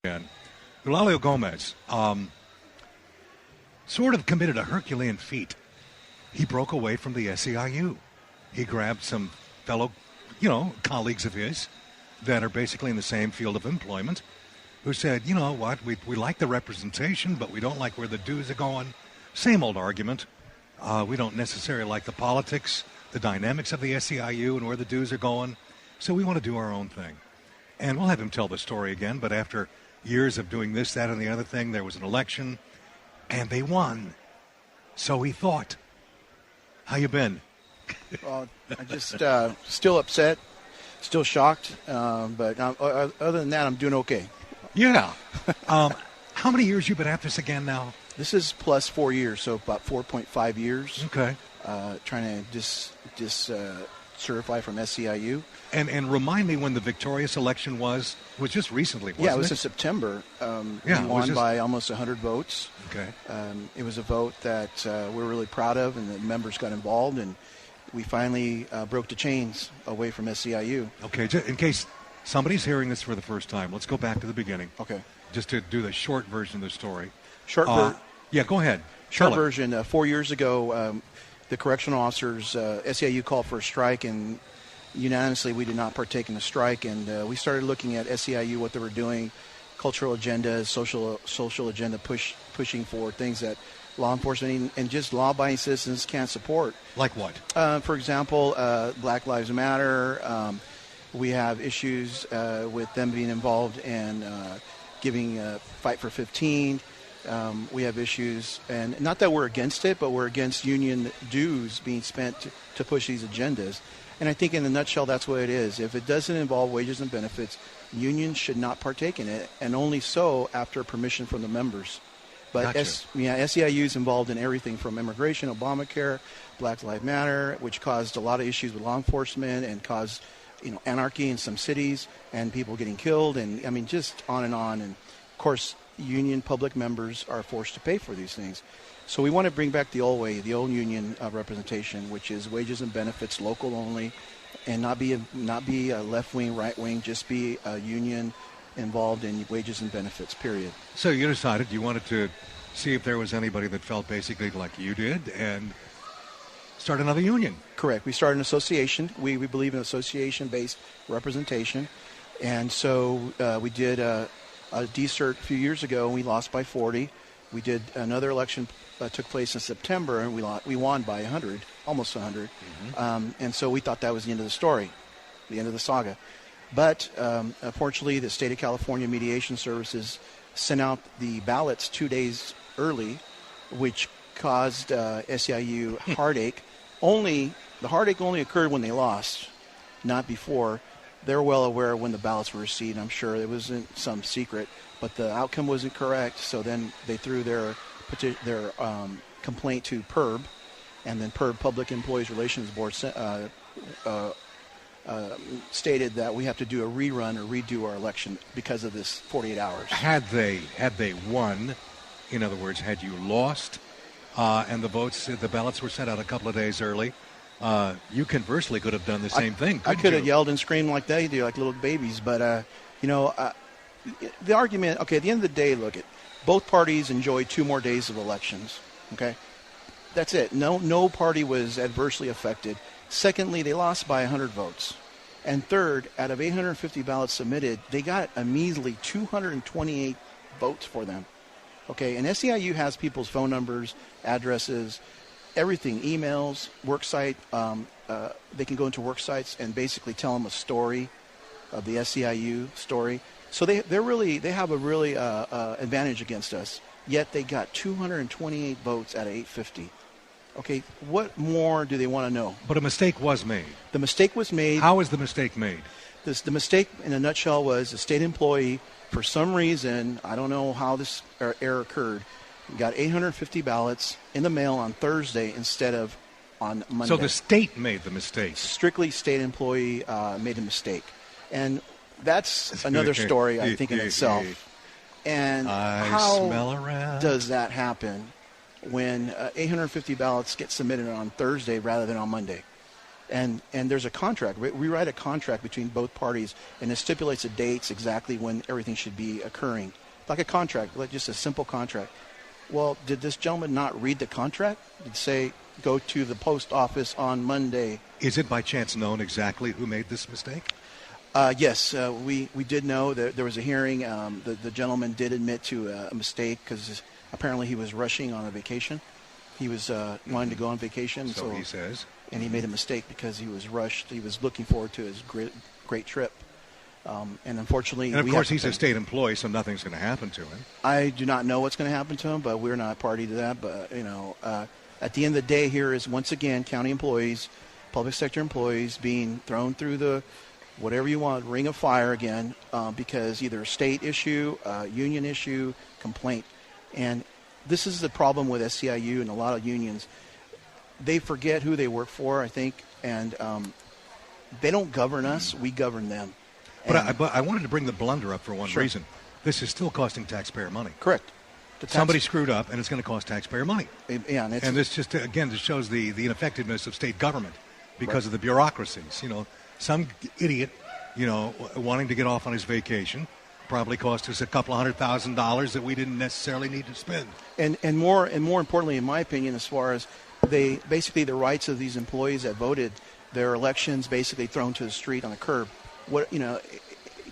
And Eulalio Gomez sort of committed a Herculean feat. He broke away from the SEIU. He grabbed some fellow, colleagues of his that are basically in the same field of employment who said, you know what, we like the representation, but we don't like where the dues are going. Same old argument. We don't necessarily like the politics, the dynamics of the SEIU and where the dues are going. So we want to do our own thing. And we'll have him tell the story again, but after years of doing this, that, and the other thing, there was an election, and they won. So he thought. How you been? Well, I just still upset, still shocked, but other than that, I'm doing okay. Yeah. How many years you been at this again now? This is plus 4 years, so about 4.5 years. Okay. Trying to certify from SEIU. And remind me when the victorious election was just recently, wasn't it? Yeah, it was in September. We won by almost 100 votes. Okay. It was a vote that we're really proud of, and the members got involved, and we finally broke the chains away from SEIU. Okay, in case somebody's hearing this for the first time, let's go back to the beginning. Okay. Just to do the short version of the story. Yeah, go ahead. Short version, 4 years ago, the correctional officers, SEIU called for a strike, and unanimously we did not partake in the strike, and we started looking at SEIU, what they were doing, cultural agendas, social agenda pushing for things that law enforcement and just law-abiding citizens can't support. Like what? For example, Black Lives Matter. We have issues with them being involved in giving Fight for 15. We have issues, and not that we're against it, but we're against union dues being spent to push these agendas. And I think in a nutshell, that's what it is. If it doesn't involve wages and benefits, unions should not partake in it, and only so after permission from the members. But gotcha. SEIU is involved in everything from immigration, Obamacare, Black Lives Matter, which caused a lot of issues with law enforcement and caused anarchy in some cities and people getting killed, and just on. And of course, union public members are forced to pay for these things. So we want to bring back the old way, the old union representation, which is wages and benefits, local only, and not be a left wing, right wing, just be a union involved in wages and benefits, period. So you decided you wanted to see if there was anybody that felt basically like you did and start another union. Correct. We started an association. We believe in association-based representation. And so we did a decert a few years ago, and we lost by 40. We did another election took place in September, and we won by 100, almost 100. Mm-hmm. And so we thought that was the end of the story, the end of the saga. But unfortunately, the state of California Mediation Services sent out the ballots 2 days early, which caused SEIU heartache. The heartache only occurred when they lost, not before. They're well aware when the ballots were received. I'm sure it wasn't some secret, but the outcome wasn't correct. So then they threw their complaint to PERB, and then PERB, Public Employees Relations Board, stated that we have to do a rerun or redo our election because of this 48 hours. Had they won, in other words, had you lost, and the ballots were sent out a couple of days early, you conversely could have done the same thing. I could have yelled and screamed like they do, like little babies. But the argument. Okay, at the end of the day, both parties enjoyed 2 more days of elections. Okay, that's it. No party was adversely affected. Secondly, they lost by 100 votes. And third, out of 850 ballots submitted, they got a measly 228 votes for them. Okay, and SEIU has people's phone numbers, addresses, everything, emails, worksite. They can go into work sites and basically tell them a story of the SEIU story. So they have a really advantage against us. Yet they got 228 votes out of 850. Okay, what more do they want to know? But a mistake was made. The mistake was made. How was the mistake made? The mistake, in a nutshell, was a state employee, for some reason, I don't know how this error occurred, got 850 ballots in the mail on Thursday instead of on Monday. So the state made the mistake. Strictly state employee made a mistake. And that's another story, I think, in itself. And how does that happen when 850 ballots get submitted on Thursday rather than on Monday? And there's a contract. We write a contract between both parties, and it stipulates the dates exactly when everything should be occurring. Like a contract, like just a simple contract. Well, did this gentleman not read the contract? Did it say, go to the post office on Monday? Is it by chance known exactly who made this mistake? Yes, we did know that there was a hearing. The gentleman did admit to a mistake because apparently he was rushing on a vacation. He was wanting to go on vacation. So he says. And he made a mistake because he was rushed. He was looking forward to his great trip. And unfortunately... And of course he's a state employee, so nothing's going to happen to him. I do not know what's going to happen to him, but we're not party to that. But, at the end of the day here is, once again, county employees, public sector employees being thrown through the, whatever you want, ring of fire again, because either a state issue, union issue, complaint. And this is the problem with SEIU and a lot of unions. They forget who they work for, I think, and they don't govern us. We govern them. But I wanted to bring the blunder up for one reason. This is still costing taxpayer money. Correct. Somebody screwed up, and it's going to cost taxpayer money. Yeah, and this just, again, this shows the ineffectiveness of state government because of the bureaucracies. Some idiot, wanting to get off on his vacation probably cost us a couple of $100,000 that we didn't necessarily need to spend. And more importantly, in my opinion, as far as the rights of these employees that voted, their elections basically thrown to the street on a curb.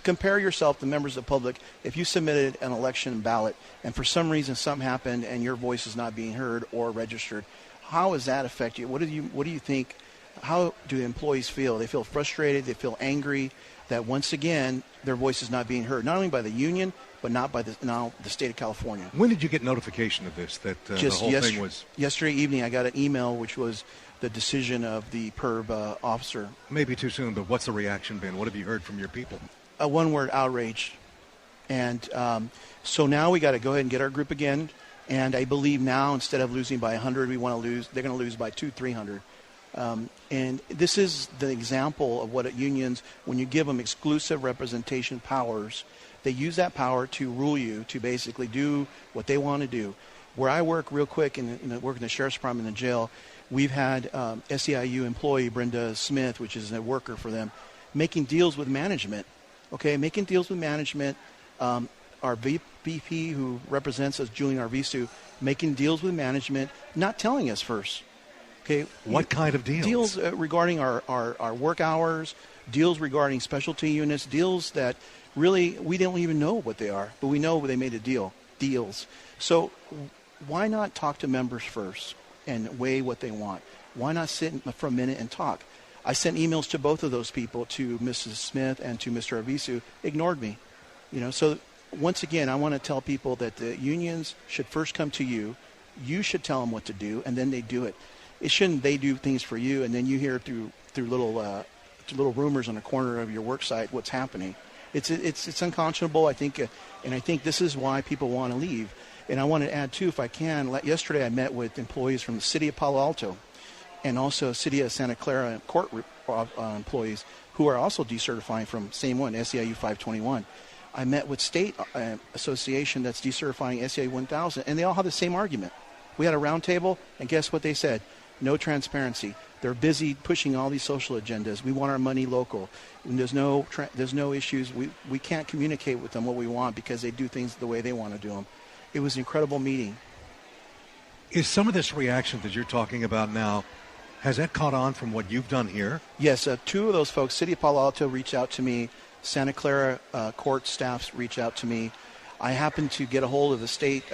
Compare yourself to members of the public. If you submitted an election ballot and for some reason something happened and your voice is not being heard or registered, how does that affect you? What do you think? How do the employees feel? They feel frustrated. They feel angry that once again their voice is not being heard, not only by the union but not by the state of California. When did you get notification of this? That the whole thing was yesterday evening. I got an email which was the decision of the PERB officer. Maybe too soon, but what's the reaction been? What have you heard from your people? One word: outrage. And so now we got to go ahead and get our group again. And I believe now, instead of losing by 100, they're going to lose by 200-300. And this is the example of what unions, when you give them exclusive representation powers, they use that power to rule you, to basically do what they want to do. Where I work, real quick, work in the sheriff's department in the jail, we've had SEIU employee Brenda Smith, which is a worker for them, making deals with management. Okay, making deals with management. Our VP who represents us, Julian Arvisu, making deals with management, not telling us first. Okay, what kind of deals? Deals regarding our work hours, deals regarding specialty units, deals that really we don't even know what they are, but we know they made a deal. Deals. So why not talk to members first and weigh what they want? Why not sit for a minute and talk? I sent emails to both of those people, to Mrs. Smith and to Mr. Arvisu, ignored me. So once again, I want to tell people that the unions should first come to you. You should tell them what to do, and then they do it. It shouldn't they do things for you, and then you hear through little rumors on the corner of your work site what's happening. It's unconscionable, I think, and I think this is why people want to leave. And I want to add, too, if I can, yesterday I met with employees from the city of Palo Alto and also city of Santa Clara court employees who are also decertifying from same one, SEIU 521. I met with state association that's decertifying SEIU 1000, and they all have the same argument. We had a round table, and guess what they said? No transparency. They're busy pushing all these social agendas. We want our money local. And there's no issues. We can't communicate with them what we want because they do things the way they want to do them. It was an incredible meeting. Is some of this reaction that you're talking about now, has that caught on from what you've done here? Yes, two of those folks, City of Palo Alto reached out to me. Santa Clara court staffs reached out to me. I happened to get a hold of the state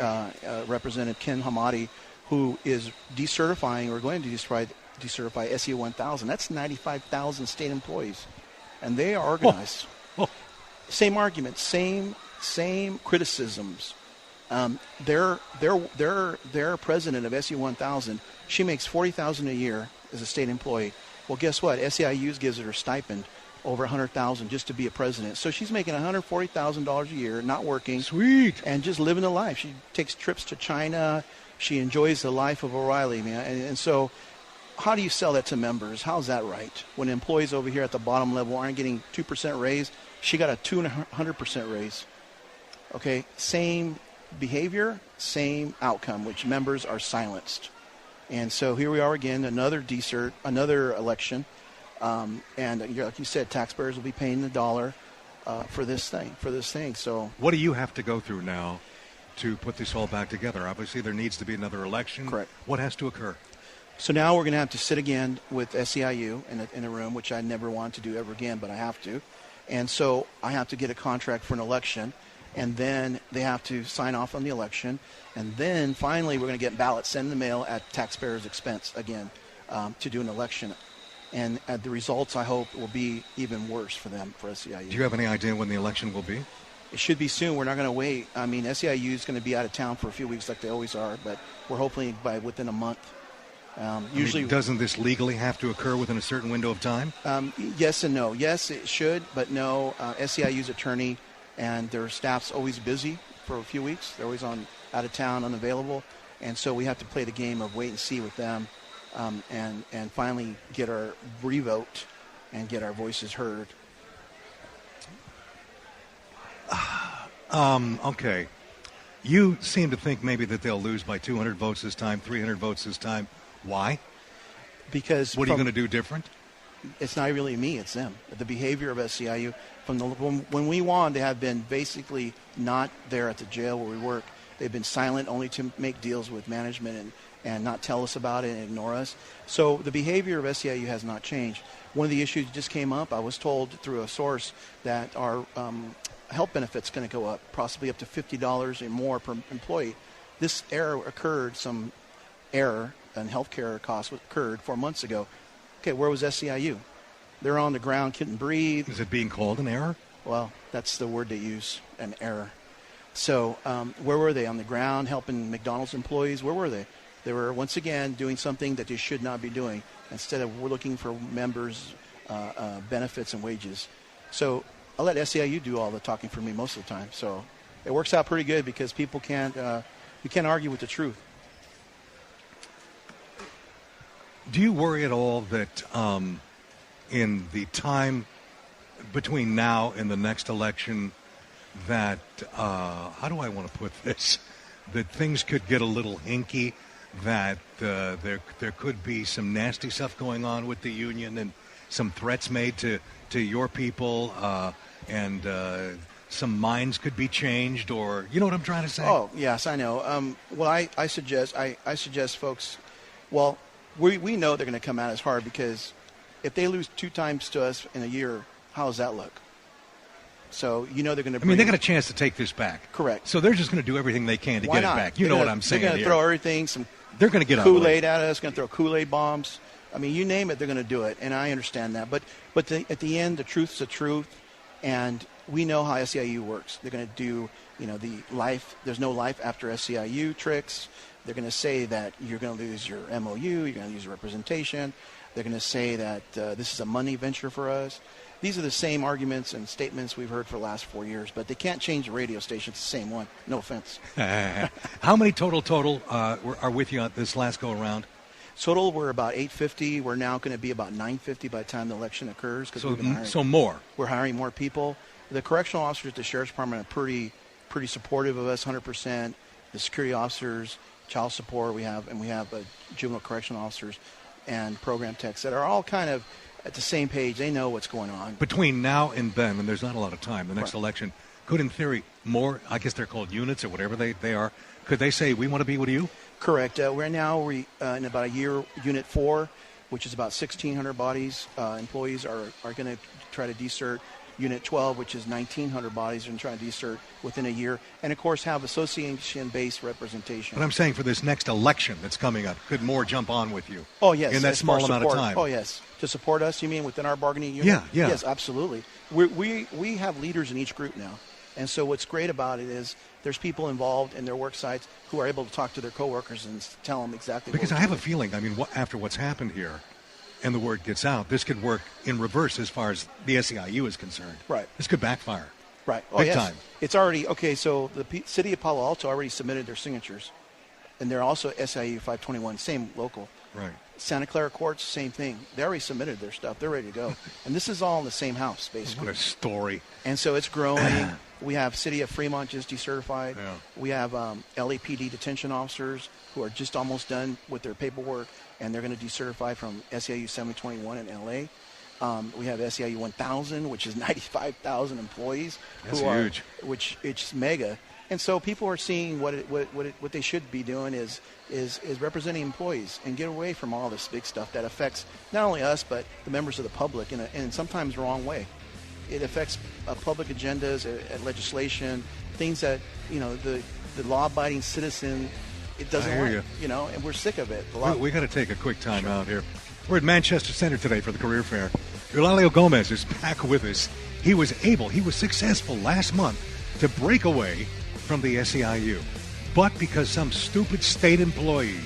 representative, Ken Hamadi, who is decertifying or going to decertify SEIU 1000. That's 95,000 state employees, and they are organized. Same arguments, same criticisms. Their president of SEIU 1000, she makes $40,000 a year as a state employee. Well, guess what? SEIU gives her a stipend over $100,000 just to be a president. So she's making $140,000 a year, not working. Sweet. And just living the life. She takes trips to China. She enjoys the life of O'Reilly, man. And so how do you sell that to members? How's that right? When employees over here at the bottom level aren't getting 2% raise, she got a 200% raise. Okay, same behavior, same outcome, which members are silenced. And so here we are again, another election. And like you said, taxpayers will be paying the dollar for this thing. So what do you have to go through now to put this all back together? Obviously, there needs to be another election. Correct. What has to occur? So now we're going to have to sit again with SEIU in a room, which I never want to do ever again, but I have to. And so I have to get a contract for an election, and then they have to sign off on the election. And then finally we're going to get ballots sent in the mail at taxpayers' expense again to do an election. And the results, I hope, will be even worse for them, for SEIU. Do you have any idea when the election will be? It should be soon. We're not going to wait. I mean, SEIU is going to be out of town for a few weeks like they always are, but we're hoping by within a month. Usually, doesn't this legally have to occur within a certain window of time? Yes and no. Yes, it should, but no. SEIU's attorney and their staff's always busy for a few weeks. They're always out of town, unavailable, and so we have to play the game of wait and see with them, and finally get our revote and get our voices heard. Okay. You seem to think maybe that they'll lose by 200 votes this time, 300 votes this time. Why? Because what are you going to do different? It's not really me, it's them. The behavior of SEIU, when we won, they have been basically not there at the jail where we work. They've been silent only to make deals with management and not tell us about it and ignore us. So the behavior of SEIU has not changed. One of the issues just came up. I was told through a source that our health benefits going to go up, possibly up to $50 or more per employee. This error occurred, some error and health care costs occurred 4 months ago. Okay, where was SEIU? They're on the ground, couldn't breathe. Is it being called an error? Well, that's the word they use, an error. So where were they? On the ground helping McDonald's employees? Where were they? They were, once again, doing something that they should not be doing. Instead of we're looking for members' benefits and wages. So I'll let SEIU do all the talking for me most of the time. So it works out pretty good because people you can't argue with the truth. Do you worry at all that in the time between now and the next election that, how do I want to put this, that things could get a little hinky, that there could be some nasty stuff going on with the union and some threats made to your people and some minds could be changed, or you know what I'm trying to say? Oh, yes, I know. Well, I suggest folks, well, we know they're going to come at us hard because if they lose 2 times to us in a year, how does that look? So you know they're going to. I mean, they got a chance to take this back. Correct. So they're just going to do everything they can to get it back. You know what I'm saying? They're going to throw everything. They're going to get Kool-Aid at us. Going to throw Kool-Aid bombs. I mean, you name it, they're going to do it, and I understand that. But at the end, the truth's the truth, and we know how SEIU works. They're going to do, the life. There's no life after SEIU tricks. They're going to say that you're going to lose your MOU, you're going to lose your representation. They're going to say that this is a money venture for us. These are the same arguments and statements we've heard for the last 4 years, but they can't change the radio station. It's the same one. No offense. How many total are with you on this last go-around? Total, we're about 850. We're now going to be about 950 by the time the election occurs. So more. We're hiring more people. The correctional officers at the Sheriff's Department are pretty supportive of us, 100%. The security officers, child support, we have juvenile correctional officers and program techs that are all kind of at the same page. They know what's going on. Between now and then, and there's not a lot of time, the next election, could in theory more, I guess they're called units or whatever they are, could they say, we want to be with you? Correct. Right now, in about a year, Unit 4, which is about 1,600 bodies, employees are going to try to desert. Unit 12, which is 1,900 bodies, are going to try to desert within a year. And, of course, have association-based representation. But I'm saying for this next election that's coming up, could more jump on with you? Oh, yes. In that small amount of time? Oh, yes. To support us, you mean within our bargaining unit? Yeah. Yes, absolutely. We have leaders in each group now. And so what's great about it is there's people involved in their work sites who are able to talk to their coworkers and tell them exactly because I have a feeling, I mean, after what's happened here and the word gets out, this could work in reverse as far as the SEIU is concerned. Right. This could backfire. Right. Oh, Big yes. time. It's already, okay, so the city of Palo Alto already submitted their signatures. And they're also SEIU 521, same local. Right. Santa Clara Courts, same thing. They already submitted their stuff. They're ready to go. And this is all in the same house, basically. What a story. And so it's growing. We have City of Fremont just decertified. Yeah. We have LAPD detention officers who are just almost done with their paperwork, and they're going to decertify from SEIU 721 in LA. We have SEIU 1000, which is 95,000 employees. That's huge. Which it's mega. And so people are seeing what they should be doing is representing employees and get away from all this big stuff that affects not only us but the members of the public in sometimes the wrong way. It affects public agendas, legislation, things that the law-abiding citizen it doesn't like. And we're sick of it. We got to take a quick time out here. We're at Manchester Center today for the career fair. Eulalio Gomez is back with us. He was successful last month to break away from the SEIU. But because some stupid state employee,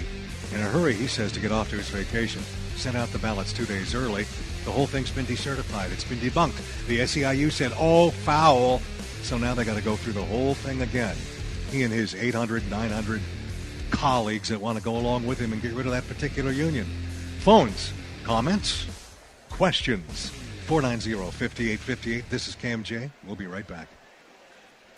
in a hurry, he says, to get off to his vacation, sent out the ballots 2 days early, the whole thing's been decertified. It's been debunked. The SEIU said, oh, foul. So now they got to go through the whole thing again. He and his 800, 900 colleagues that want to go along with him and get rid of that particular union. Phones, comments, questions, 490-5858. This is KMJ. We'll be right back.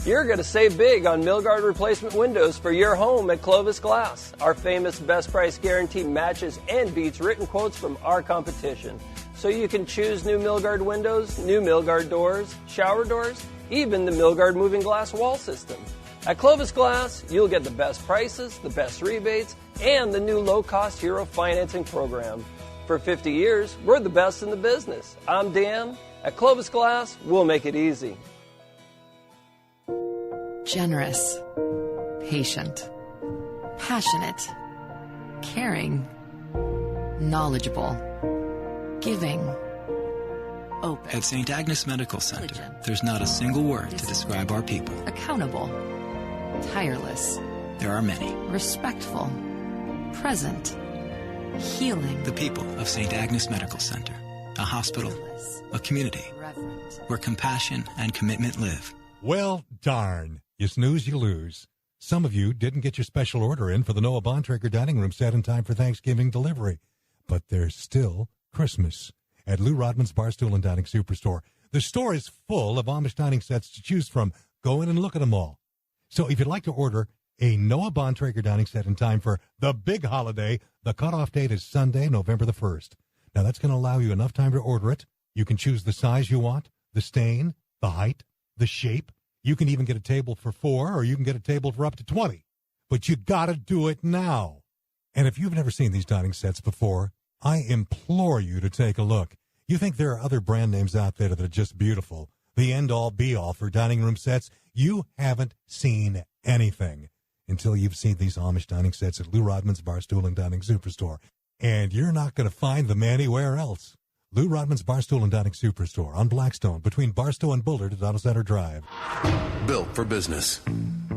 You're going to save big on Milgard replacement windows for your home at Clovis Glass. Our famous best price guarantee matches and beats written quotes from our competition. So you can choose new Milgard windows, new Milgard doors, shower doors, even the Milgard moving glass wall system. At Clovis Glass, you'll get the best prices, the best rebates, and the new low-cost Hero financing program. For 50 years, we're the best in the business. I'm Dan. At Clovis Glass, we'll make it easy. Generous, patient, passionate, caring, knowledgeable, giving, open. At St. Agnes Medical Center, there's not a single word to describe our people. Accountable, tireless. There are many. Respectful, present, healing. The people of St. Agnes Medical Center, a hospital, a community, where compassion and commitment live. Well, darn. You snooze, you lose. Some of you didn't get your special order in for the Noah Bontrager dining room set in time for Thanksgiving delivery. But there's still Christmas at Lou Rodman's Barstool and Dining Superstore. The store is full of Amish dining sets to choose from. Go in and look at them all. So if you'd like to order a Noah Bontrager dining set in time for the big holiday, the cutoff date is Sunday, November the 1st. Now, that's going to allow you enough time to order it. You can choose the size you want, the stain, the height, the shape. You can even get a table for 4, or you can get a table for up to 20. But you got to do it now. And if you've never seen these dining sets before, I implore you to take a look. You think there are other brand names out there that are just beautiful, the end-all, be-all for dining room sets? You haven't seen anything until you've seen these Amish dining sets at Lou Rodman's Barstool and Dining Superstore. And you're not going to find them anywhere else. Lou Rodman's Barstool and Dining Superstore on Blackstone between Barstow and Boulder at Auto Center Drive. Built for business.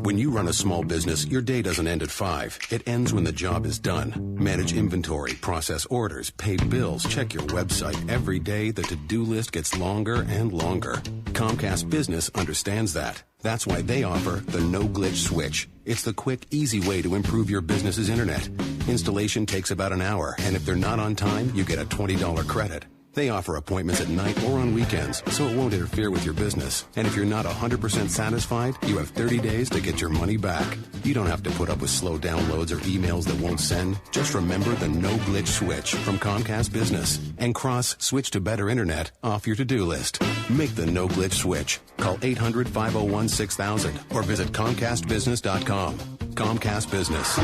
When you run a small business, your day doesn't end at 5. It ends when the job is done. Manage inventory, process orders, pay bills, check your website. Every day, the to-do list gets longer and longer. Comcast Business understands that. That's why they offer the no-glitch switch. It's the quick, easy way to improve your business's internet. Installation takes about an hour, and if they're not on time, you get a $20 credit. They offer appointments at night or on weekends, so it won't interfere with your business. And if you're not 100% satisfied, you have 30 days to get your money back. You don't have to put up with slow downloads or emails that won't send. Just remember the no-glitch switch from Comcast Business and cross Switch to Better Internet off your to-do list. Make the no-glitch switch. Call 800-501-6000 or visit ComcastBusiness.com. Comcast Business.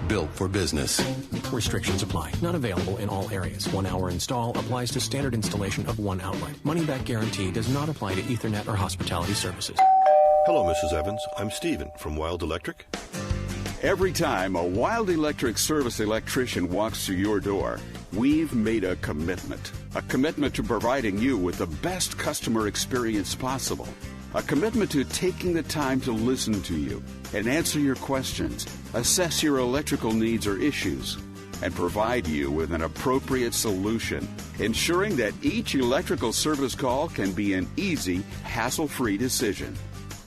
Built for business. Restrictions apply. Not available in all areas. 1 hour install applies to standard installation of one outlet. Money-back guarantee does not apply to Ethernet or hospitality services. Hello, Mrs. Evans. I'm Steven from Wild Electric. Every time a Wild Electric service electrician walks through your door, we've made a commitment. A commitment to providing you with the best customer experience possible. A commitment to taking the time to listen to you and answer your questions, assess your electrical needs or issues, and provide you with an appropriate solution, ensuring that each electrical service call can be an easy, hassle-free decision.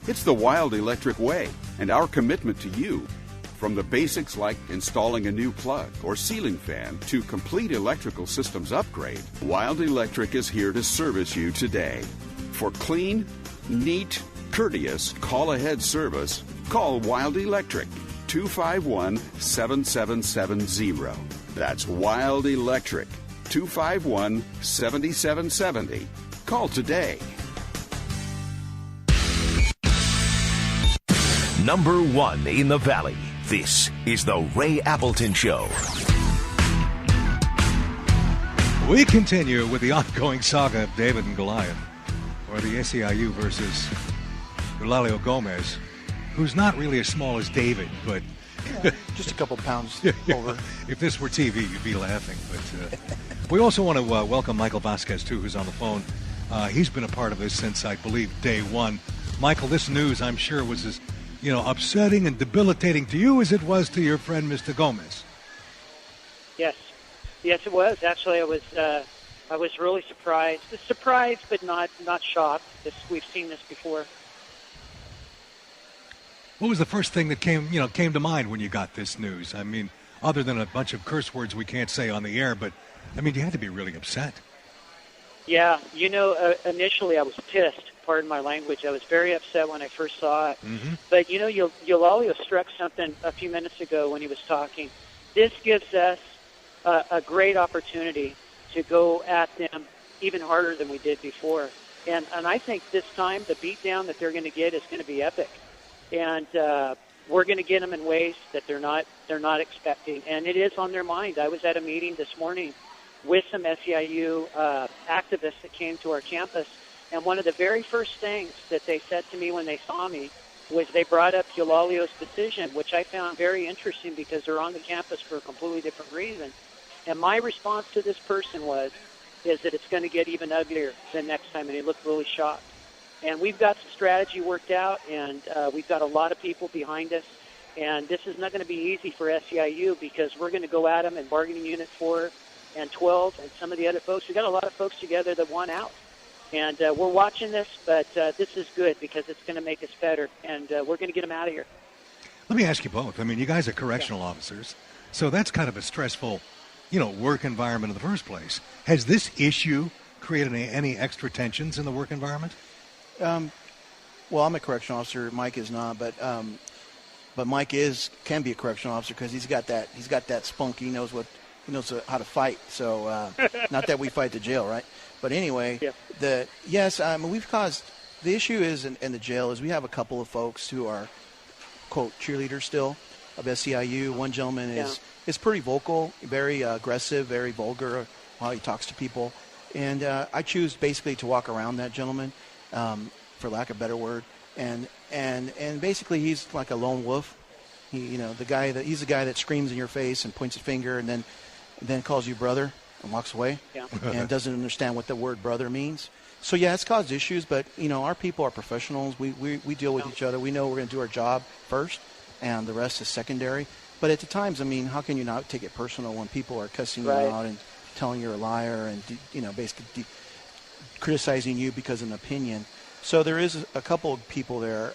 It's the Wild Electric way and our commitment to you. From the basics like installing a new plug or ceiling fan to complete electrical systems upgrade, Wild Electric is here to service you today. For clean, neat, courteous, call-ahead service, call Wild Electric, 251-7770. That's Wild Electric, 251-7770. Call today. Number one in the Valley. This is the Ray Appleton Show. We continue with the ongoing saga of David and Goliath, or the SEIU versus Eulalio Gomez, who's not really as small as David, but just a couple pounds over. If this were TV, you'd be laughing. But we also want to welcome Michael Vasquez, too, who's on the phone. He's been a part of this since, I believe, day one. Michael, this news, I'm sure, was as upsetting and debilitating to you as it was to your friend, Mr. Gomez. Yes, it was. Actually, I was really surprised. Surprised, but not shocked. We've seen this before. What was the first thing that came to mind when you got this news? I mean, other than a bunch of curse words we can't say on the air, but I mean, you had to be really upset. Yeah, initially I was pissed. Pardon my language. I was very upset when I first saw it. Mm-hmm. But Eulalio struck something a few minutes ago when he was talking. This gives us a great opportunity to go at them even harder than we did before. And I think this time the beatdown that they're going to get is going to be epic. And we're going to get them in ways that they're not expecting. And it is on their mind. I was at a meeting this morning with some SEIU activists that came to our campus, and one of the very first things that they said to me when they saw me was they brought up Eulalio's decision, which I found very interesting because they're on the campus for a completely different reason. And my response to this person is that it's going to get even uglier the next time, and he looked really shocked. And we've got some strategy worked out, and we've got a lot of people behind us. And this is not going to be easy for SEIU because we're going to go at them in bargaining unit 4 and 12 and some of the other folks. We've got a lot of folks together that want out. And we're watching this, but this is good because it's going to make us better, and we're going to get them out of here. Let me ask you both. I mean, you guys are correctional officers, so that's kind of a stressful, work environment in the first place. Has this issue created any extra tensions in the work environment? Well, I'm a correctional officer. Mike is not, but Mike can be a correctional officer because he's got that spunk. He knows how to fight. So not that we fight the jail, right? But anyway, we've caused the issue is in the jail is we have a couple of folks who are quote cheerleaders still of SEIU. One gentleman is pretty vocal, very aggressive, very vulgar while he talks to people, and I choose basically to walk around that gentleman. For lack of a better word, and basically he's like a lone wolf. He's the guy that screams in your face and points a finger and then calls you brother and walks away and doesn't understand what the word brother means. So it's caused issues, but our people are professionals. We deal with each other. We know we're going to do our job first, and the rest is secondary. But at the times, I mean, how can you not take it personal when people are cussing you out and telling you're a liar and basically criticizing you because of an opinion? So there is a couple of people there,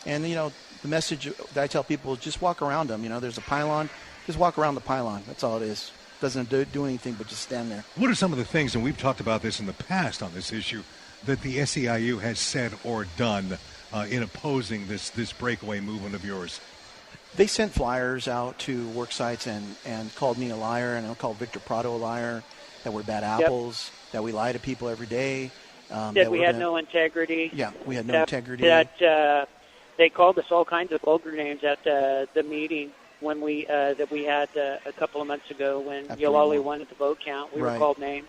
and the message that I tell people is just walk around them. There's a pylon, just walk around the pylon. That's all it is. Doesn't do anything but just stand there. What are some of the things, and we've talked about this in the past on this issue, that the SEIU has said or done in opposing this breakaway movement of yours? They sent flyers out to work sites and called me a liar, and I called Victor Prado a liar, that we're bad apples, that we lie to people every day. That we had no integrity. Yeah, we had no integrity. That they called us all kinds of vulgar names at the meeting when we had a couple of months ago when Eulalio won at the vote count. We were called names.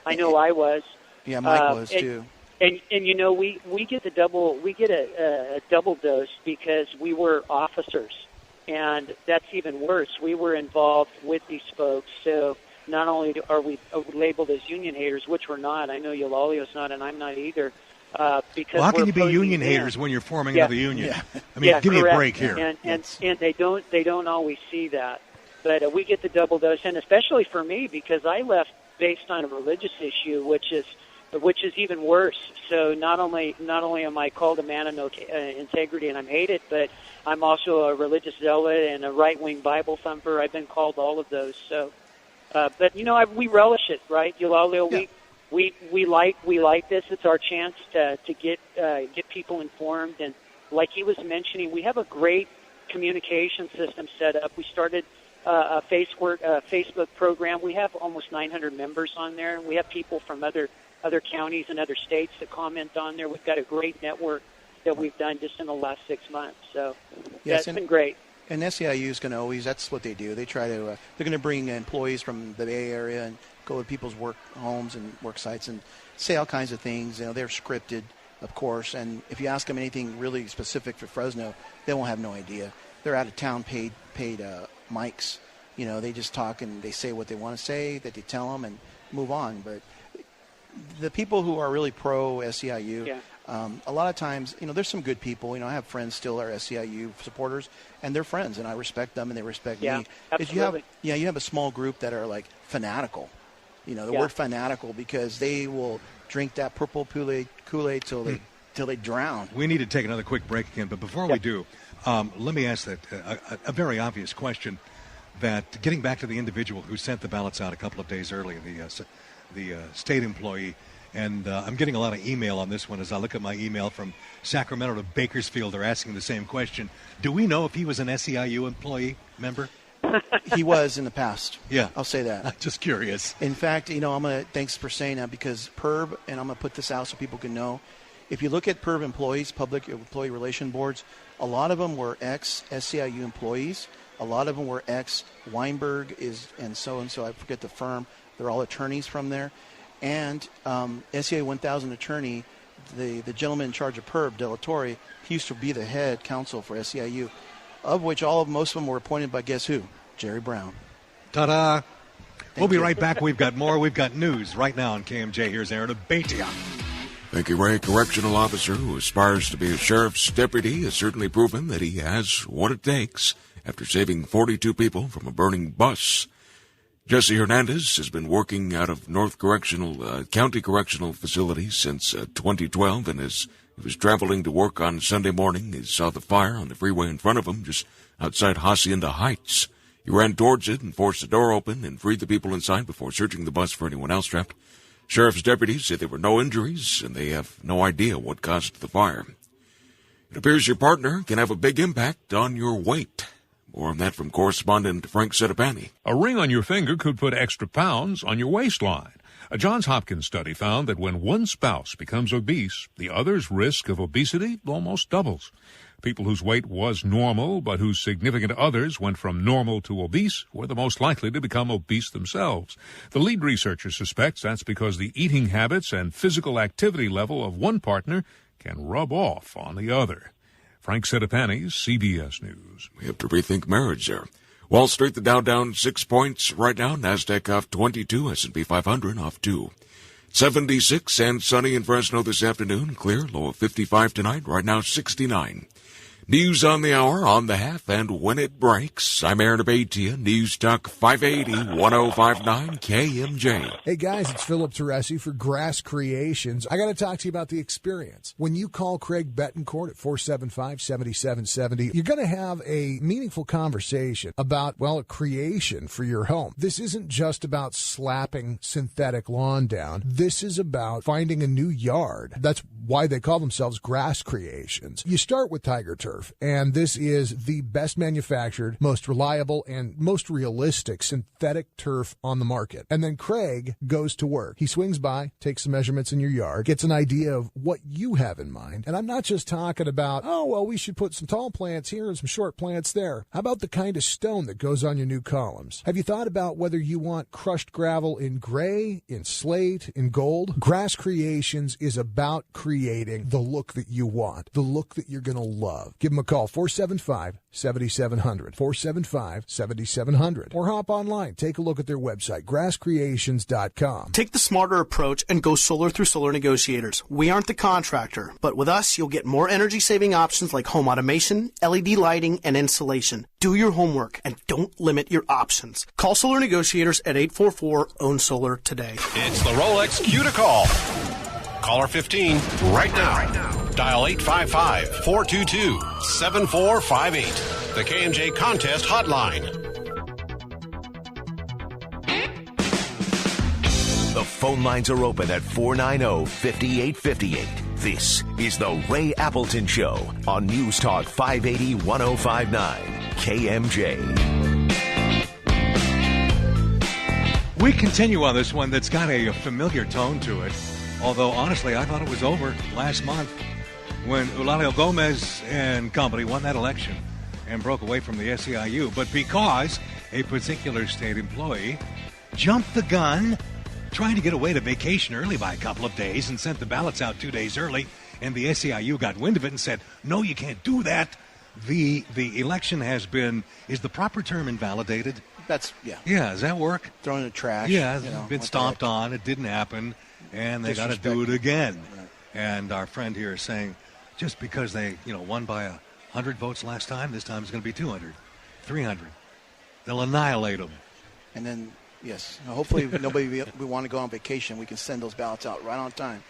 I know I was. Yeah, Mike was too. And we get a double dose because we were officers, and that's even worse. We were involved with these folks, so. Not only are we labeled as union haters, which we're not. I know Eulalio's not, and I'm not either. Because how can you be union haters when you're forming another union? Yeah. I mean, give me a break here. And they don't always see that. But we get the double dose, and especially for me because I left based on a religious issue, which is even worse. So not only am I called a man of no integrity and I'm hated, but I'm also a religious zealot and a right-wing Bible thumper. I've been called all of those. So. But we relish it, right, Eulalio? We like this. It's our chance to get people informed, and like he was mentioning, we have a great communication system set up. We started a Facebook program. We have almost 900 members on there. We have people from other counties and other states that comment on there. We've got a great network that we've done just in the last 6 months. So yes, it's been great. And SEIU is going to always, that's what they do. They try to, they're going to bring employees from the Bay Area and go to people's work homes and work sites and say all kinds of things. You know, they're scripted, of course. And if you ask them anything really specific for Fresno, they won't have no idea. They're out of town paid mics. You know, they just talk and they say what they want to say, that they tell them and move on. But the people who are really pro SEIU, a lot of times, you know, there's some good people. You know, I have friends still are SEIU supporters, and they're friends, and I respect them, and they respect me. Absolutely. You have a small group that are like fanatical. You know, the word fanatical, because they will drink that purple Kool-Aid till they drown. We need to take another quick break again, but before we do, let me ask that a very obvious question. That getting back to the individual who sent the ballots out a couple of days earlier, the state employee. And I'm getting a lot of email on this one as I look at my email from Sacramento to Bakersfield. They're asking the same question. Do we know if he was an SEIU employee member? He was in the past. Yeah. I'll say that. I'm just curious. In fact, you know, thanks for saying that, because PERB, and I'm going to put this out so people can know, if you look at PERB employees, public employee relation boards, a lot of them were ex-SEIU employees. A lot of them were ex-Weinberg and so, I forget the firm. They're all attorneys from there. And SEIU 1000 attorney, the gentleman in charge of PERB, De La Torre, he used to be the head counsel for SEIU, of which most of them were appointed by guess who? Jerry Brown. Ta-da! We'll be right back. We've got more. We've got news right now on KMJ. Here's Aaron Abatia. Thank you, Ray. A correctional officer who aspires to be a sheriff's deputy has certainly proven that he has what it takes after saving 42 people from a burning bus. Jesse Hernandez has been working out of North County Correctional Facility since 2012, and as he was traveling to work on Sunday morning, he saw the fire on the freeway in front of him just outside Hacienda Heights. He ran towards it and forced the door open and freed the people inside before searching the bus for anyone else trapped. Sheriff's deputies say there were no injuries, and they have no idea what caused the fire. It appears your partner can have a big impact on your weight. More on that from correspondent Frank Sedapani. A ring on your finger could put extra pounds on your waistline. A Johns Hopkins study found that when one spouse becomes obese, the other's risk of obesity almost doubles. People whose weight was normal, but whose significant others went from normal to obese, were the most likely to become obese themselves. The lead researcher suspects that's because the eating habits and physical activity level of one partner can rub off on the other. Frank Sedapani, CBS News. We have to rethink marriage there. Wall Street, the Dow down 6 points right now. NASDAQ off 22, S&P 500 off 2. 76 and sunny in Fresno this afternoon. Clear, low of 55 tonight. Right now 69. News on the hour, on the half, and when it breaks. I'm Aaron Abatia, News Talk 580, 1059 KMJ. Hey guys, it's Philip Teresi for Grass Creations. I got to talk to you about the experience. When you call Craig Betancourt at 475-7770, you're going to have a meaningful conversation about, well, a creation for your home. This isn't just about slapping synthetic lawn down. This is about finding a new yard. That's why they call themselves Grass Creations. You start with Tiger Turf. And this is the best manufactured, most reliable, and most realistic synthetic turf on the market. And then Craig goes to work. He swings by, takes some measurements in your yard, gets an idea of what you have in mind. And I'm not just talking about, oh, well, we should put some tall plants here and some short plants there. How about the kind of stone that goes on your new columns? Have you thought about whether you want crushed gravel in gray, in slate, in gold? Grass Creations is about creating the look that you want, the look that you're going to love. Give them a call, 475-7700, 475-7700, or hop online. Take a look at their website, grasscreations.com. Take the smarter approach and go solar through Solar Negotiators. We aren't the contractor, but with us, you'll get more energy-saving options like home automation, LED lighting, and insulation. Do your homework and don't limit your options. Call Solar Negotiators at 844-OWN-SOLAR today. It's the Rolex Q to call. Caller 15 right now. Dial 855-422-7458. The KMJ Contest Hotline. The phone lines are open at 490-5858. This is the Ray Appleton Show on News Talk 580-1059 KMJ. We continue on this one that's got a familiar tone to it. Although, honestly, I thought it was over last month when Eulalio Gomez and company won that election and broke away from the SEIU. But because a particular state employee jumped the gun, trying to get away to vacation early by a couple of days and sent the ballots out 2 days early, and the SEIU got wind of it and said, no, you can't do that. The election is the proper term invalidated? Yeah. Yeah, does that work? Thrown in the trash. Yeah, it's been stomped on. It didn't happen, and they got to do it again. Right. And our friend here is saying, just because they won by 100 votes last time, this time it's going to be 200, 300. They'll annihilate them. And then, yes, hopefully nobody we want to go on vacation. We can send those ballots out right on time.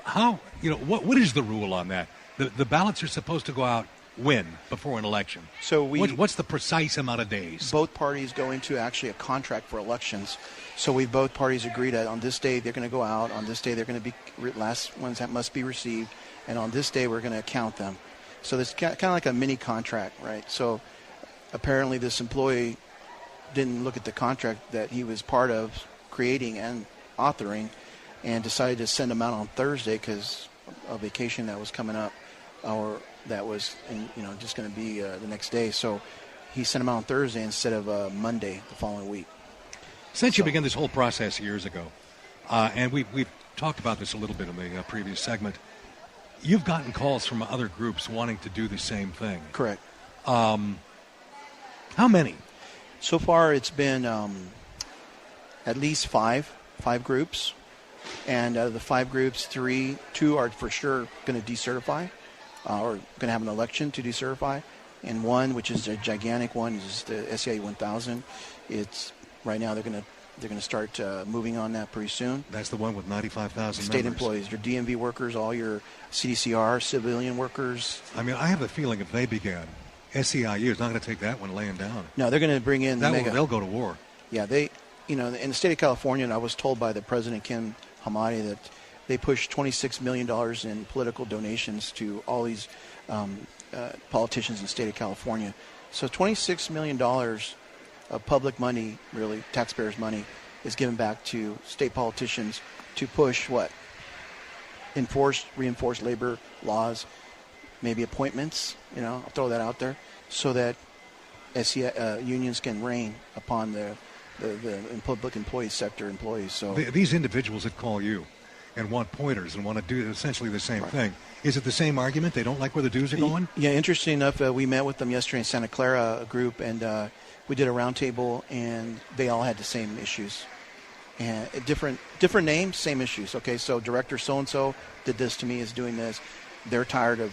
How, what is the rule on that? The ballots are supposed to go out when before an election? So what's the precise amount of days? Both parties go into actually a contract for elections. So both parties agreed that on this day they're going to go out. On this day they're going to be last ones that must be received, and on this day we're going to count them. So it's kind of like a mini contract, right? So apparently this employee didn't look at the contract that he was part of creating and authoring, and decided to send them out on Thursday because a vacation that was coming up, or that was just going to be the next day. So he sent them out on Thursday instead of Monday the following week. Since you began this whole process years ago, and we've talked about this a little bit in the previous segment, you've gotten calls from other groups wanting to do the same thing. Correct. How many? So far it's been at least five groups. And out of the 5 groups, 2 are for sure going to decertify, or going to have an election to decertify. And one, which is a gigantic one, is the SEIU 1000. It's right now they're going to start moving on that pretty soon. That's the one with 95,000 state members. Employees, your DMV workers, all your CDCR, civilian workers. I mean, I have a feeling if they began, SEIU is not going to take that one laying down. No, they're going to bring in they'll go to war. Yeah, in the state of California, and I was told by the President Kim Hamadi that they pushed $26 million in political donations to all these politicians in the state of California. So $26 million of public money, really taxpayers' money, is given back to state politicians to push what? Reinforce labor laws, maybe appointments. I'll throw that out there, so that unions can reign upon the public employee sector employees. So these individuals that call you and want pointers and want to do essentially the same thing, is it the same argument? They don't like where the dues are going? Yeah, interesting enough, we met with them yesterday in Santa Clara, a group, and we did a roundtable, and they all had the same issues. And different names, same issues. Okay, so director so-and-so did this to me, is doing this. They're tired of,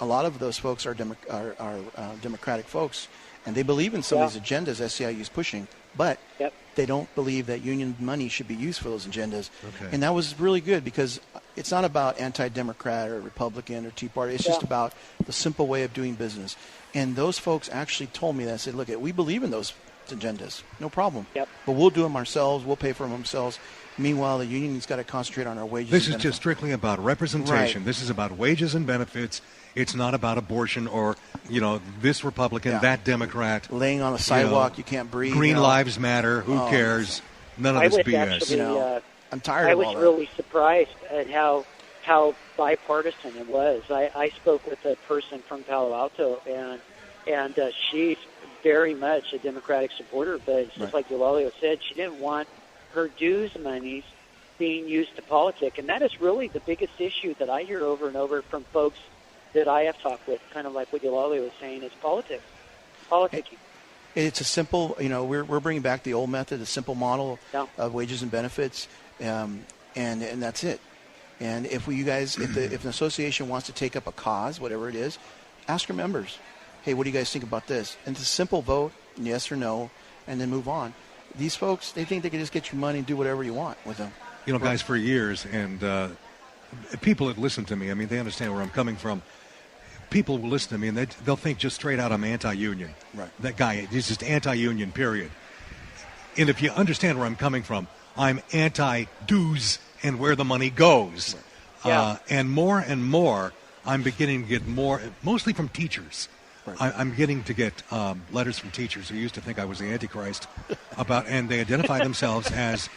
a lot of those folks are Democratic folks, and they believe in some of these agendas SEIU is pushing, but they don't believe that union money should be used for those agendas. Okay. And that was really good, because it's not about anti-Democrat or Republican or Tea Party. It's just about the simple way of doing business. And those folks actually told me that. I said, look, we believe in those agendas. No problem. But we'll do them ourselves. We'll pay for them ourselves. Meanwhile, the union's got to concentrate on our wages. This is just strictly about representation. Right. This is about wages and benefits. It's not about abortion or, this Republican, that Democrat. Laying on a sidewalk, you can't breathe. Green lives matter. Who cares? None of this BS. Actually, I'm tired of all that. I was really surprised at how bipartisan it was. I spoke with a person from Palo Alto, and she's very much a Democratic supporter, but it's just like Eulalio said, she didn't want her dues monies being used to politic. And that is really the biggest issue that I hear over and over from folks that I have talked with, kind of like what Eulalio was saying, is politics. Politicking. It's a simple, we're bringing back the old method, a simple model of wages and benefits, and that's it. And if if an association wants to take up a cause, whatever it is, ask your members, hey, what do you guys think about this? And it's a simple vote, yes or no, and then move on. These folks, they think they can just get your money and do whatever you want with them. Guys, for years, and people that listen to me, I mean, they understand where I'm coming from. People will listen to me, and they'll think just straight out I'm anti-union. Right. That guy is just anti-union, period. And if you understand where I'm coming from, I'm anti-dues and where the money goes. Right. And more, I'm beginning to get more, mostly from teachers. I'm beginning to get letters from teachers who used to think I was the Antichrist and they identify themselves as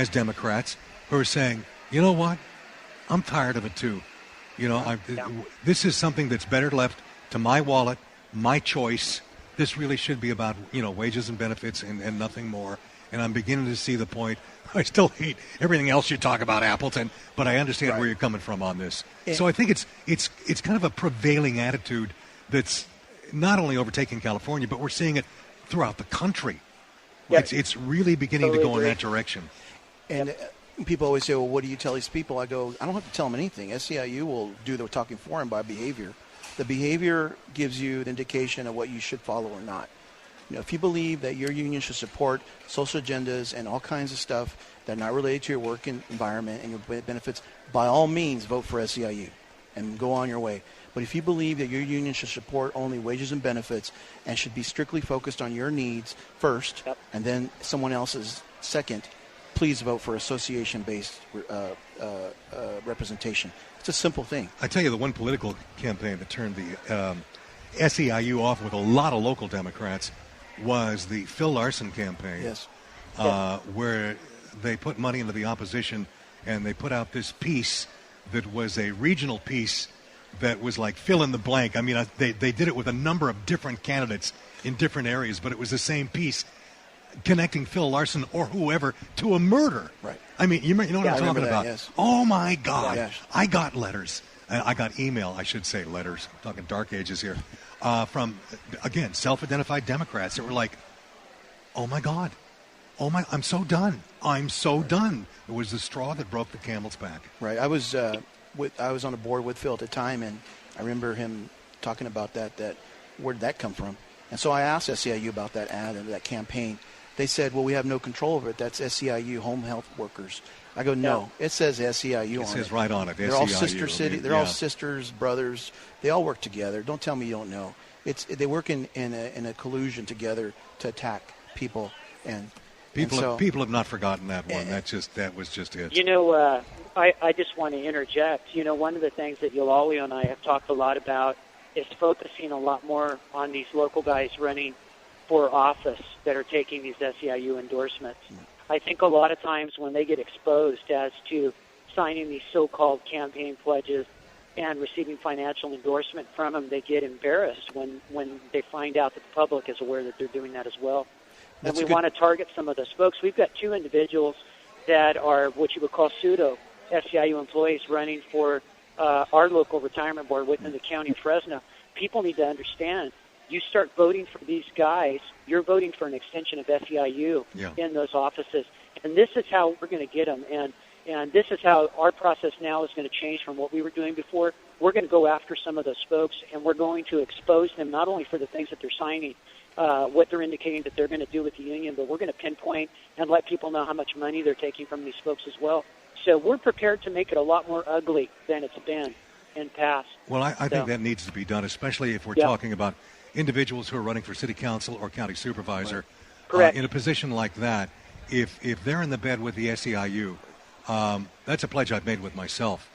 Democrats, who are saying, you know what, I'm tired of it too. This is something that's better left to my wallet, my choice. This really should be about, wages and benefits and nothing more. And I'm beginning to see the point. I still hate everything else you talk about, Appleton, but I understand where you're coming from on this. So I think it's kind of a prevailing attitude that's not only overtaking California, but we're seeing it throughout the country. Yeah. It's really beginning to go in that direction. And people always say, well, what do you tell these people? I go, I don't have to tell them anything. SEIU will do the talking for them by behavior. The behavior gives you the indication of what you should follow or not. If you believe that your union should support social agendas and all kinds of stuff that are not related to your work environment and your benefits, by all means, vote for SEIU and go on your way. But if you believe that your union should support only wages and benefits and should be strictly focused on your needs first and then someone else's second, please vote for association-based representation. It's a simple thing. I tell you, the one political campaign that turned the SEIU off with a lot of local Democrats was the Phil Larson campaign. Yes. Where they put money into the opposition and they put out this piece that was a regional piece that was like fill in the blank. I mean, they did it with a number of different candidates in different areas, but it was the same piece connecting Phil Larson or whoever to a murder. Right. I mean, you know what I'm talking about. Yes. Oh, my God. Yeah. I got letters. I got email, I should say letters. I'm talking dark ages here. From, again, self-identified Democrats that were like, oh, my God. I'm so done. I'm so done. It was the straw that broke the camel's back. Right. I was on a board with Phil at the time, and I remember him talking about that where did that come from? And so I asked SEIU about that ad and that campaign. They said, well, we have no control over it. That's SEIU, home health workers. I go, no, it says SEIU on it. It says right on it, They're SEIU. all sister city. They're all sisters, brothers. They all work together. Don't tell me you don't know. They work in a collusion together to attack people. People have not forgotten that one. That was just it. I just want to interject. One of the things that Eulalio and I have talked a lot about is focusing a lot more on these local guys running for office that are taking these SEIU endorsements. I think a lot of times when they get exposed as to signing these so-called campaign pledges and receiving financial endorsement from them, they get embarrassed when they find out that the public is aware that they're doing that as well. And we want to target some of those folks. We've got two individuals that are what you would call pseudo SEIU employees running for our local retirement board within the county of Fresno. People need to understand, you start voting for these guys, you're voting for an extension of SEIU in those offices. And this is how we're going to get them. And this is how our process now is going to change from what we were doing before. We're going to go after some of those folks, and we're going to expose them not only for the things that they're signing, what they're indicating that they're going to do with the union, but we're going to pinpoint and let people know how much money they're taking from these folks as well. So we're prepared to make it a lot more ugly than it's been in past. Well, I think that needs to be done, especially if we're talking about individuals who are running for city council or county supervisor. Right. Correct. In a position like that, if they're in the bed with the SEIU, that's a pledge I've made with myself.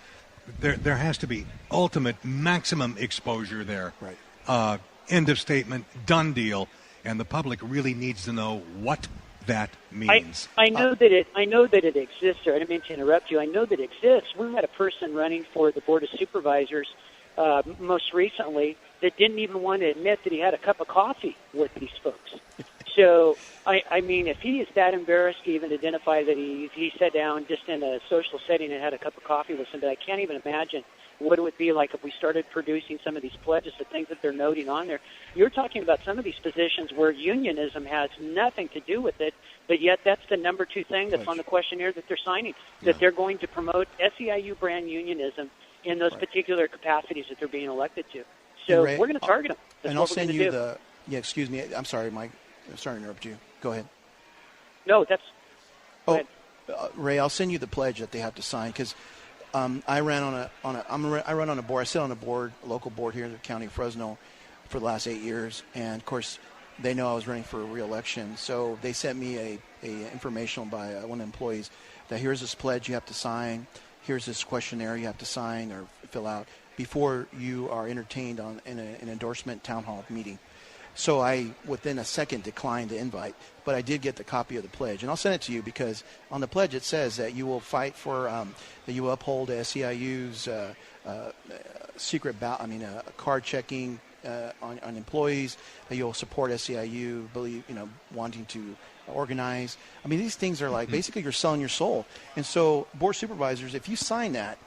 There has to be ultimate maximum exposure there. Right. End of statement, done deal, and the public really needs to know what that means. I know that it exists, sir. I didn't mean to interrupt you. I know that it exists. We had a person running for the Board of Supervisors most recently that didn't even want to admit that he had a cup of coffee with these folks. So, I mean, if he is that embarrassed to even identify that he sat down just in a social setting and had a cup of coffee with somebody, I can't even imagine what it would be like if we started producing some of these pledges, the things that they're noting on there. You're talking about some of these positions where unionism has nothing to do with it, but yet that's the number 2 thing that's on the questionnaire that they're signing, that they're going to promote SEIU brand unionism in those particular capacities that they're being elected to. So Ray, we're going to target them. That's and what I'll send we're you do. excuse me. I'm sorry, Mike. I'm sorry to interrupt you. Go ahead. No, that's... Go ahead. Ray, I'll send you the pledge that they have to sign because I run on a board. I sit on a local board here in the county of Fresno for the last 8 years, and of course, they know I was running for re-election. So they sent me a informational by one of the employees that here's this pledge you have to sign. Here's this questionnaire you have to sign or fill out. before you are entertained in an endorsement town hall meeting. So I, within a second, declined the invite, but I did get the copy of the pledge, and I'll send it to you because on the pledge it says that you will fight for, that you will uphold SEIU's secret card checking on employees, that you'll support SEIU, wanting to organize. I mean, these things are like basically you're selling your soul. And so, board supervisors, if you sign that,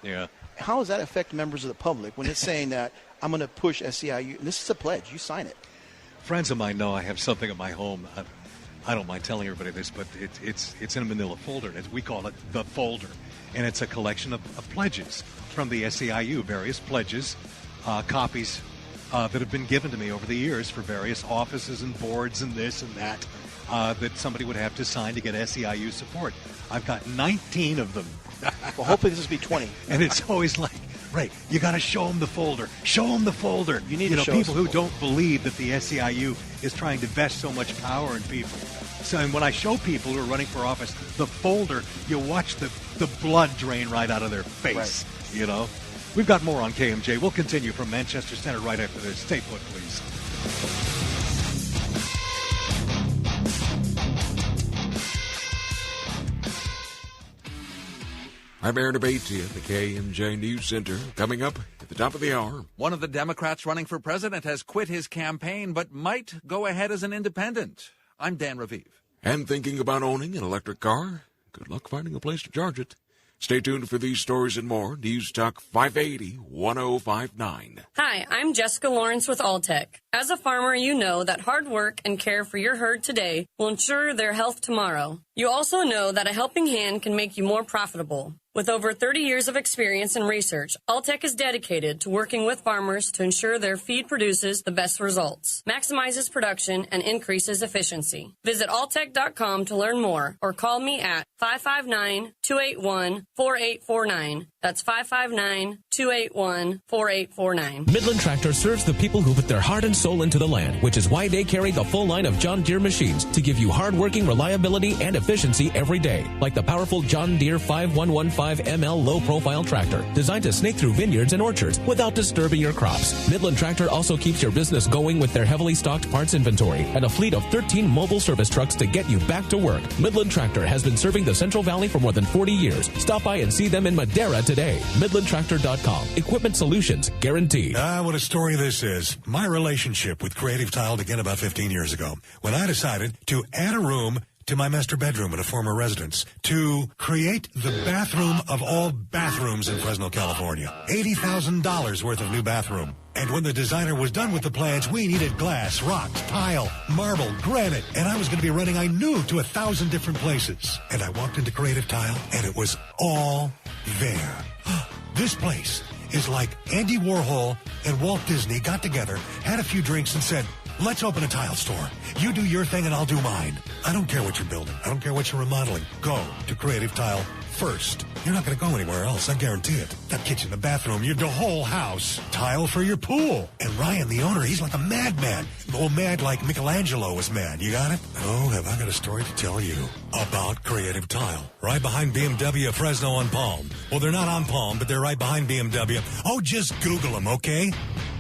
how does that affect members of the public when it's saying that I'm going to push SEIU? And this is a pledge. You sign it. Friends of mine know I have something at my home. I don't mind telling everybody this, but it's in a manila folder. We call it the folder. And it's a collection of pledges from the SEIU, various pledges, copies that have been given to me over the years for various offices and boards and this and that, that somebody would have to sign to get SEIU support. I've got 19 of them. Well, hopefully this will be 20. And it's always like, right, you got to show them the folder. Show them the folder. You need to show people who don't believe that the SEIU is trying to vest so much power in people. So, and when I show people who are running for office the folder, you watch the blood drain right out of their face, We've got more on KMJ. We'll continue from Manchester Center right after this. Stay put, please. I'm Aaron Abatey at the KMJ News Center. Coming up at the top of the hour. One of the Democrats running for president has quit his campaign, but might go ahead as an independent. I'm Dan Raviv. And thinking about owning an electric car? Good luck finding a place to charge it. Stay tuned for these stories and more. News Talk 580 1059. Hi, I'm Jessica Lawrence with Alltech. As a farmer, you know that hard work and care for your herd today will ensure their health tomorrow. You also know that a helping hand can make you more profitable. With over 30 years of experience and research, Alltech is dedicated to working with farmers to ensure their feed produces the best results, maximizes production, and increases efficiency. Visit alltech.com to learn more or call me at 559-281-4849. That's 559-281-4849. Midland Tractor serves the people who put their heart and soul into the land, which is why they carry the full line of John Deere machines to give you hard-working reliability and efficiency every day, like the powerful John Deere 5115ML low-profile tractor, designed to snake through vineyards and orchards without disturbing your crops. Midland Tractor also keeps your business going with their heavily stocked parts inventory and a fleet of 13 mobile service trucks to get you back to work. Midland Tractor has been serving the Central Valley for more than 40 years. Stop by and see them in Madera today. MidlandTractor.com. Equipment solutions guaranteed. What a story this is. My relationship with Creative Tile began about 15 years ago when I decided to add a room to my master bedroom in a former residence to create the bathroom of all bathrooms in Fresno, California. $80,000 worth of new bathroom. And when the designer was done with the plans, we needed glass, rocks, tile, marble, granite. And I was going to be running, I knew, to 1,000 different places. And I walked into Creative Tile, and it was all there. This place is like Andy Warhol and Walt Disney got together, had a few drinks, and said, let's open a tile store. You do your thing and I'll do mine. I don't care what you're building. I don't care what you're remodeling. Go to Creative Tile first. You're not going to go anywhere else. I guarantee it. That kitchen, the bathroom, the whole house. Tile for your pool. And Ryan, the owner, he's like a madman. Well, mad like Michelangelo was mad. You got it? Oh, have I got a story to tell you about Creative Tile. Right behind BMW Fresno on Palm. Well, they're not on Palm, but they're right behind BMW. Oh, just Google them, okay?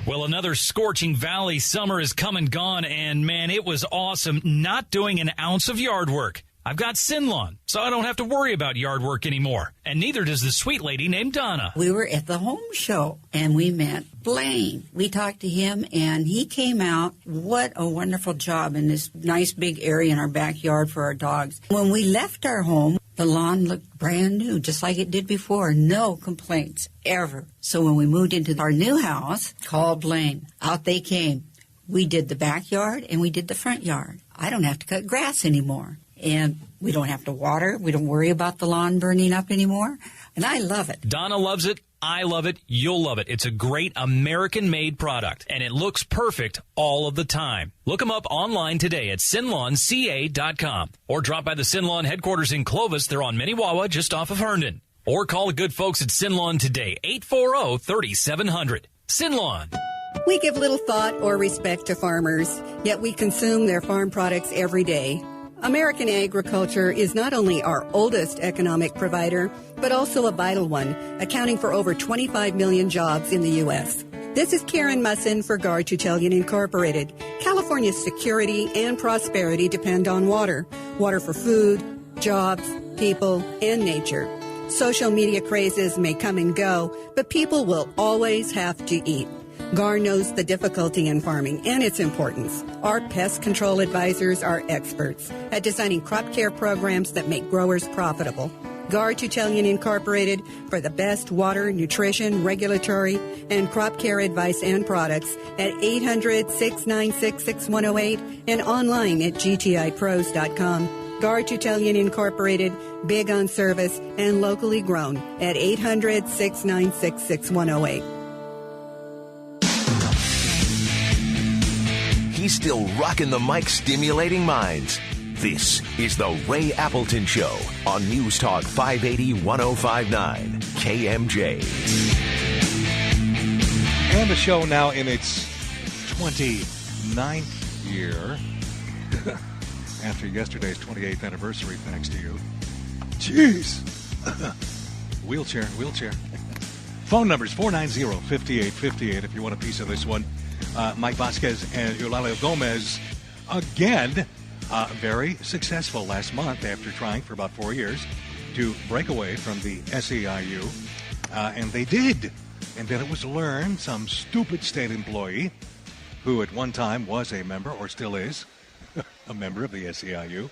Well, another scorching valley summer is come and gone, and man, it was awesome not doing an ounce of yard work. I've got Sinlawn, so I don't have to worry about yard work anymore. And neither does the sweet lady named Donna. We were at the home show, and we met Blaine. We talked to him, and he came out. What a wonderful job in this nice big area in our backyard for our dogs. When we left our home, the lawn looked brand new, just like it did before. No complaints, ever. So when we moved into our new house, called Blaine. Out they came. We did the backyard, and we did the front yard. I don't have to cut grass anymore. And we don't have to water. We don't worry about the lawn burning up anymore. And I love it. Donna loves it. I love it. You'll love it. It's a great American-made product, and it looks perfect all of the time. Look them up online today at SinlawnCA.com. Or drop by the Sinlawn headquarters in Clovis. They're on Minnewawa, just off of Herndon. Or call the good folks at Sinlawn today, 840-3700. Sinlawn. We give little thought or respect to farmers, yet we consume their farm products every day. American agriculture is not only our oldest economic provider, but also a vital one, accounting for over 25 million jobs in the U.S. This is Karen Musson for Guard Tutelian Incorporated. California's security and prosperity depend on water. Water for food, jobs, people, and nature. Social media crazes may come and go, but people will always have to eat. GAR knows the difficulty in farming and its importance. Our pest control advisors are experts at designing crop care programs that make growers profitable. GAR Tutelian Incorporated for the best water, nutrition, regulatory, and crop care advice and products at 800-696-6108 and online at gtipros.com. GAR Tutelian Incorporated, big on service and locally grown at 800-696-6108. He's still rocking the mic, stimulating minds. This is the Ray Appleton Show on News Talk 580 1059 KMJ. And the show now in its 29th year. After yesterday's 28th anniversary, thanks to you. Jeez. Wheelchair. Phone numbers 490-5858 if you want a piece of this one. Mike Vasquez and Eulalio Gomez, again, very successful last month after trying for about 4 years to break away from the SEIU. And they did. And then it was learned some stupid state employee who at one time was a member, or still is, a member of the SEIU,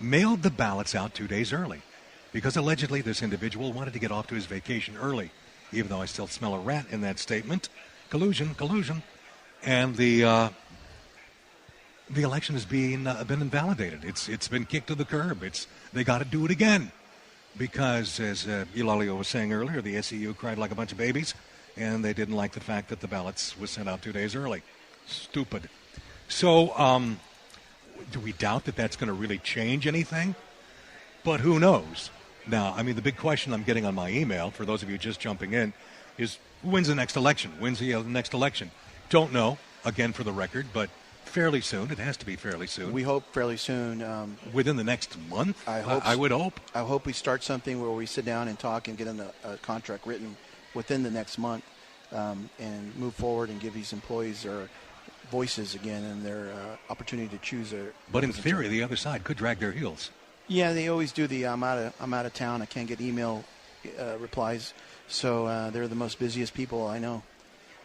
mailed the ballots out 2 days early because allegedly this individual wanted to get off to his vacation early, even though I still smell a rat in that statement. Collusion. And the election has been invalidated. It's been kicked to the curb. They got to do it again because, as Eulalio was saying earlier, the SEU cried like a bunch of babies, and they didn't like the fact that the ballots was sent out 2 days early. Stupid. So, do we doubt that that's going to really change anything? But who knows? Now, I mean, the big question I'm getting on my email, for those of you just jumping in, is when's the next election? When's the next election? Don't know, again, for the record, but fairly soon. It has to be fairly soon. We hope fairly soon. Within the next month, I would hope. I hope we start something where we sit down and talk and get a contract written within the next month and move forward and give these employees their voices again and their opportunity to choose their. But in theory, the other side could drag their heels. Yeah, they always do the I'm out of town, I can't get email replies. So they're the most busiest people I know.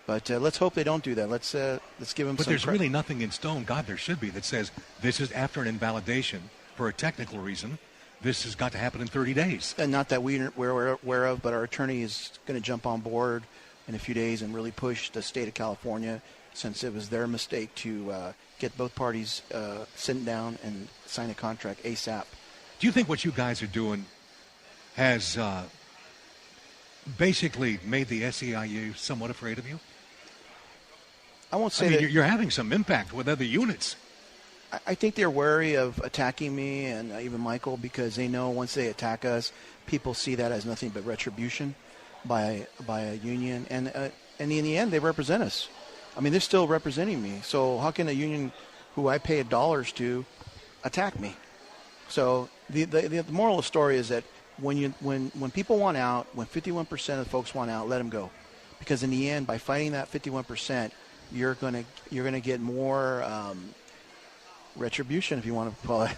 But let's hope they don't do that. Let's give them. But there's really nothing in stone. God, there should be that says this is after an invalidation for a technical reason. This has got to happen in 30 days. And not that we're aware of, but our attorney is going to jump on board in a few days and really push the state of California, since it was their mistake to get both parties sitting down and sign a contract ASAP. Do you think what you guys are doing has basically made the SEIU somewhat afraid of you? I won't say that. You're having some impact with other units. I think they're wary of attacking me and even Michael because they know once they attack us, people see that as nothing but retribution by a union. And in the end, they represent us. I mean, they're still representing me. So how can a union who I pay dollars to attack me? So the moral of the story is that when people want out, when 51% of the folks want out, let them go. Because in the end, by fighting that 51%, you're gonna get more retribution, if you want to call it,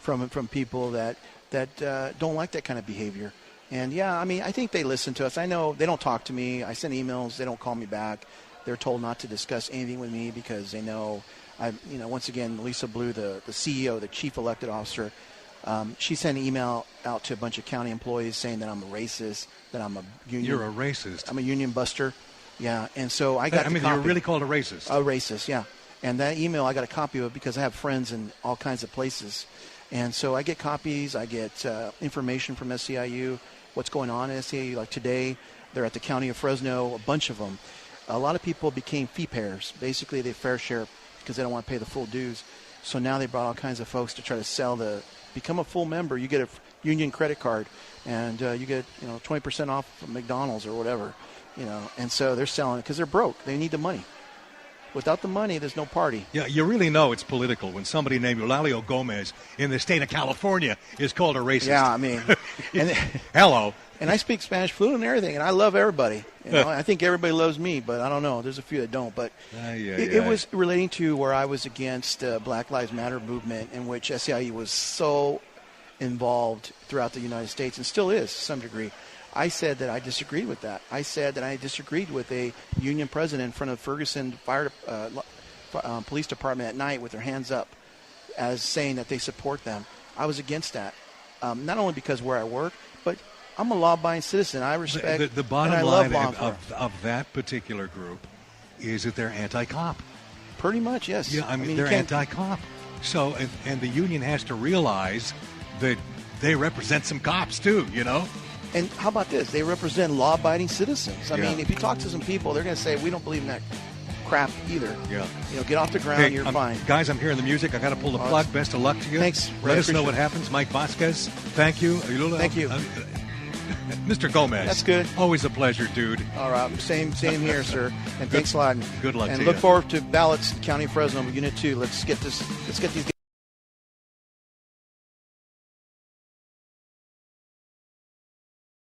from people that don't like that kind of behavior. And yeah, I mean, I think they listen to us. I know they don't talk to me. I send emails. They don't call me back. They're told not to discuss anything with me because they know once again, Lisa Blue, the CEO, the chief elected officer, she sent an email out to a bunch of county employees saying that I'm a racist, that I'm a union. You're a racist. I'm a union buster. Yeah, and so I got. I mean, you're really called a racist. A racist, yeah. And that email, I got a copy of it because I have friends in all kinds of places, and so I get copies. I get information from SEIU, what's going on at SEIU. Like today, they're at the county of Fresno. A bunch of them. A lot of people became fee payers. Basically, they fair share because they don't want to pay the full dues. So now they brought all kinds of folks to try to become a full member. You get a union credit card, and you get 20% off from McDonald's or whatever. And so they're selling it because they're broke. They need the money. Without the money, there's no party. Yeah, you really know it's political when somebody named Eulalio Gomez in the state of California is called a racist. Yeah, I mean, and hello. And I speak Spanish fluent and everything, and I love everybody. You know, I think everybody loves me, but I don't know. There's a few that don't. But it was relating to where I was against Black Lives Matter movement, in which SEIU was so involved throughout the United States and still is to some degree. I said that I disagreed with that. I said that I disagreed with a union president in front of Ferguson Police Department at night with their hands up as saying that they support them. I was against that, not only because where I work, but I'm a law-abiding citizen. I respect the bottom and I line love law of that particular group is that they're anti-cop. Pretty much, yes. Yeah, I mean they're anti-cop. So, and the union has to realize that they represent some cops too, you know? And how about this? They represent law-abiding citizens. I mean, if you talk to some people, they're going to say, we don't believe in that crap either. Yeah. You know, get off the ground, you're fine. Guys, I'm hearing the music. I got to pull the plug. Best of luck to you. Thanks. Let us know what happens. Mike Vasquez, thank you. Thank you. Mr. Gomez. That's good. Always a pleasure, dude. All right. Same here, sir. And thanks a lot. Good luck to you. And look forward to ballots in County of Fresno, Unit 2. Let's get these